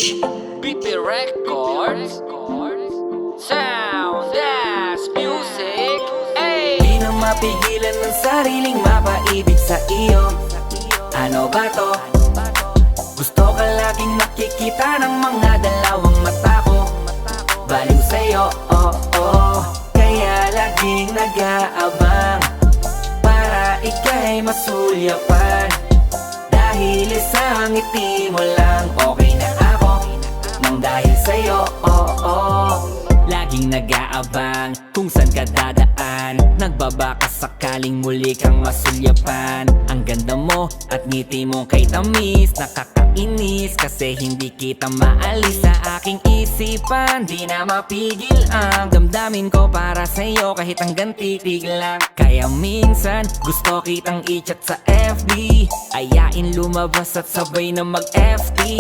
BP Records, Sound Dance Music, ay! Di na mapigilan ng sariling mapaibig sa iyo. Ano ba to? Gusto ka laging nakikita ng mga dalawang mata ko. Baliw sa'yo, kaya laging nag-aabang para ika'y masulyapan. Dahil isang ngiti mo lang, okay na ako nang dahil sa'yo, laging nag-aabang kung saan ka dadaan. Nagbabaka sakaling muli kang masulyapan. Ang ganda mo at ngiti mo kay tamis, nakakainis kasi hindi kita maalis sa aking isipan. Di na mapigil ang damdamin ko para sa'yo kahit hanggang titig lang. Kaya minsan gusto kitang i-chat sa FB, ayain lumabas at sabay na mag-FT.